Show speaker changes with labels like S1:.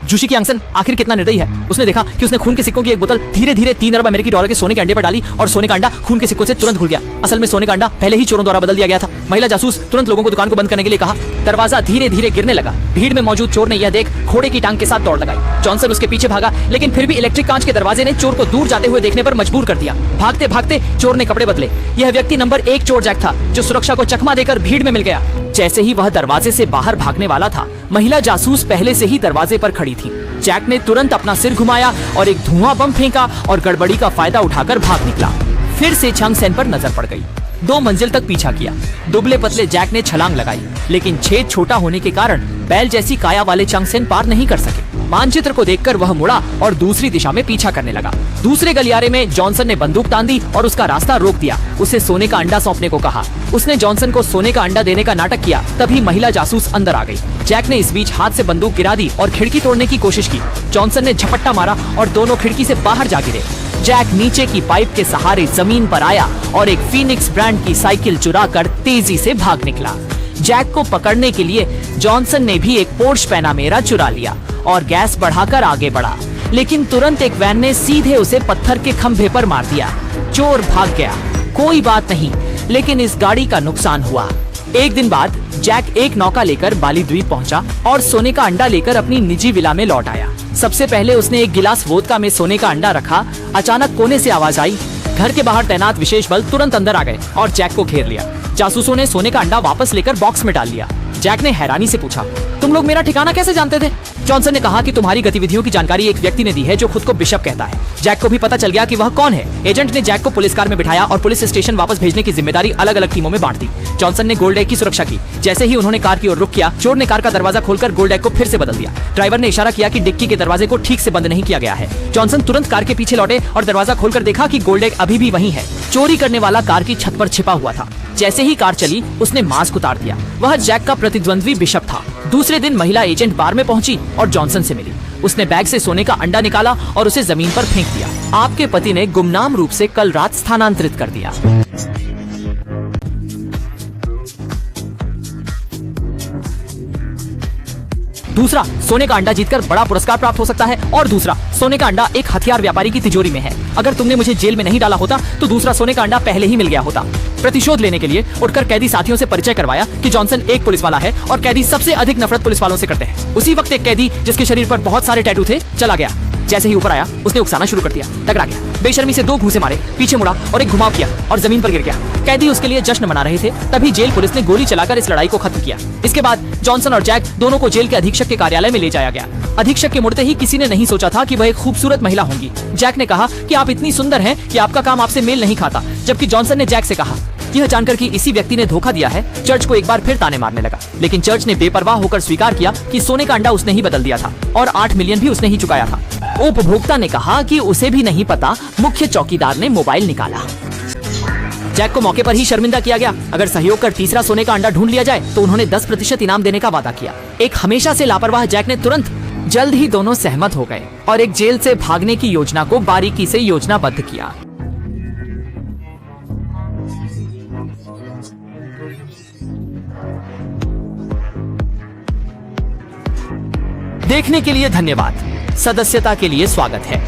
S1: जूशी कियांगसन आखिर कितना निर्दयी है। उसने देखा कि उसने खून के सिक्कों की एक बोतल धीरे धीरे 3 अरब अमेरिकी डॉलर के सोने के अंडे पर डाली और सोने का अंडा खून के सिक्कों से तुरंत घुल गया। असल में सोने का अंडा पहले ही चोरों द्वारा बदल दिया गया था। महिला जासूस तुरंत लोगों को दुकान को बंद करने के लिए कहा। दरवाजा धीरे धीरे गिरने लगा। भीड़ में मौजूद चोर ने यह देख घोड़े की टांग के साथ दौड़ लगाई। जॉनसन उसके पीछे भागा, लेकिन फिर भी इलेक्ट्रिक कांच के दरवाजे ने चोर को दूर जाते हुए देखने पर मजबूर कर दिया। भागते भागते चोर ने कपड़े बदले। यह व्यक्ति नंबर 1 चोर जैक था, जो सुरक्षा को चकमा देकर भीड़ में मिल गया। जैसे ही वह दरवाजे से बाहर भागने वाला था, महिला जासूस पहले से ही दरवाजे पर खड़ी थी। जैक ने तुरंत अपना सिर घुमाया और एक धुआं बम फेंका और गड़बड़ी का फायदा उठाकर भाग निकला। फिर से चंग सेन पर नजर पड़ गई। 2 मंजिल तक पीछा किया। दुबले पतले जैक ने छलांग लगाई, लेकिन छेद छोटा होने के कारण बैल जैसी काया वाले चंग सेन पार नहीं कर सके। मानचित्र को देखकर वह मुड़ा और दूसरी दिशा में पीछा करने लगा। दूसरे गलियारे में जॉनसन ने बंदूक तान दी और उसका रास्ता रोक दिया। उसे सोने का अंडा सौंपने को कहा। उसने जॉनसन को सोने का अंडा देने का नाटक किया। तभी महिला जासूस अंदर आ गई। जैक ने इस बीच हाथ से बंदूक गिरा दी और खिड़की तोड़ने की कोशिश की। जॉनसन ने झपट्टा मारा और दोनों खिड़की से बाहर जा गिरे। जैक नीचे की पाइप के सहारे जमीन पर आया और एक फीनिक्स ब्रांड की साइकिल चुराकर तेजी से भाग निकला। जैक को पकड़ने के लिए जॉनसन ने भी एक पोर्श पैनामेरा चुरा लिया और गैस बढ़ाकर आगे बढ़ा, लेकिन तुरंत एक वैन ने सीधे उसे पत्थर के खंभे पर मार दिया। चोर भाग गया। कोई बात नहीं, लेकिन इस गाड़ी का नुकसान हुआ। एक दिन बाद जैक एक नौका लेकर बाली द्वीप पहुंचा और सोने का अंडा लेकर अपनी निजी विला में लौट आया। सबसे पहले उसने एक गिलास वोदका में सोने का अंडा रखा। अचानक कोने से आवाज आई। घर के बाहर तैनात विशेष बल तुरंत अंदर आ गए और जैक को घेर लिया। जासूसों ने सोने का अंडा वापस लेकर बॉक्स में डाल लिया। जैक ने हैरानी से पूछा, तुम लोग मेरा ठिकाना कैसे जानते थे? जॉनसन ने कहा कि तुम्हारी गतिविधियों की जानकारी एक व्यक्ति ने दी है जो खुद को बिशप कहता है। जैक को भी पता चल गया कि वह कौन है। एजेंट ने जैक को पुलिस कार में बिठाया और पुलिस स्टेशन वापस भेजने की जिम्मेदारी अलग अलग टीमों में बांट दी। जॉनसन ने गोल्ड एग की सुरक्षा की। जैसे ही उन्होंने कार की ओर रुख किया, चोर ने कार का दरवाजा खोलकर गोल्ड एग को फिर से बदल दिया। ड्राइवर ने इशारा किया कि डिक्की के दरवाजे को ठीक से बंद नहीं किया गया है। जॉनसन तुरंत कार के पीछे लौटे और दरवाजा खोलकर देखा कि गोल्ड एग अभी भी वहीं है। चोरी करने वाला कार की छत पर छिपा हुआ था। जैसे ही कार चली, उसने मास्क उतार दिया। वह जैक का प्रतिद्वंद्वी बिशप था। दूसरे दिन महिला एजेंट बार में पहुंची और जॉनसन से मिली। उसने बैग से सोने का अंडा निकाला और उसे जमीन पर फेंक दिया। आपके पति ने गुमनाम रूप से कल रात स्थानांतरित कर दिया। दूसरा, सोने का अंडा जीतकर बड़ा पुरस्कार प्राप्त हो सकता है। और दूसरा, सोने का अंडा एक हथियार व्यापारी की तिजोरी में है। अगर तुमने मुझे जेल में नहीं डाला होता तो दूसरा सोने का अंडा पहले ही मिल गया होता। प्रतिशोध लेने के लिए उठकर कैदी साथियों से परिचय करवाया कि जॉनसन एक पुलिस वाला है और कैदी सबसे अधिक नफरत पुलिस वालों से करते हैं। उसी वक्त एक कैदी जिसके शरीर पर बहुत सारे टैटू थे चला गया। जैसे ही ऊपर आया, उसने उकसाना शुरू कर दिया। टकरा गया। बेशर्मी से 2 घूंसे मारे, पीछे मुड़ा और एक घुमाव किया और जमीन पर गिर गया। कैदी उसके लिए जश्न मना रहे थे। तभी जेल पुलिस ने गोली चलाकर इस लड़ाई को खत्म किया। इसके बाद जॉनसन और जैक दोनों को जेल के अधीक्षक के कार्यालय में ले जाया गया। अधीक्षक के मुड़ते ही किसी ने नहीं सोचा था कि वह एक खूबसूरत महिला होंगी। जैक ने कहा कि आप इतनी सुंदर हैं कि आपका काम आपसे मेल नहीं खाता, जबकि जॉनसन ने जैक से कहा। यह जानकर कि इसी व्यक्ति ने धोखा दिया है, चर्च को एक बार फिर ताने मारने लगा। लेकिन चर्च ने बेपरवाह होकर स्वीकार किया कि सोने का अंडा उसने ही बदल दिया था और 8 मिलियन भी उसने ही चुकाया था। उपभोक्ता ने कहा कि उसे भी नहीं पता। मुख्य चौकीदार ने मोबाइल निकाला। जैक को मौके पर ही शर्मिंदा किया गया। अगर सहयोग कर तीसरा सोने का अंडा ढूंढ लिया जाए तो उन्होंने 10% इनाम देने का वादा किया। एक हमेशा से लापरवाह जैक ने तुरंत जल्द ही दोनों सहमत हो गए और एक जेल से भागने की योजना को बारीकी से योजनाबद्ध किया। देखने के लिए धन्यवाद। सदस्यता के लिए स्वागत है।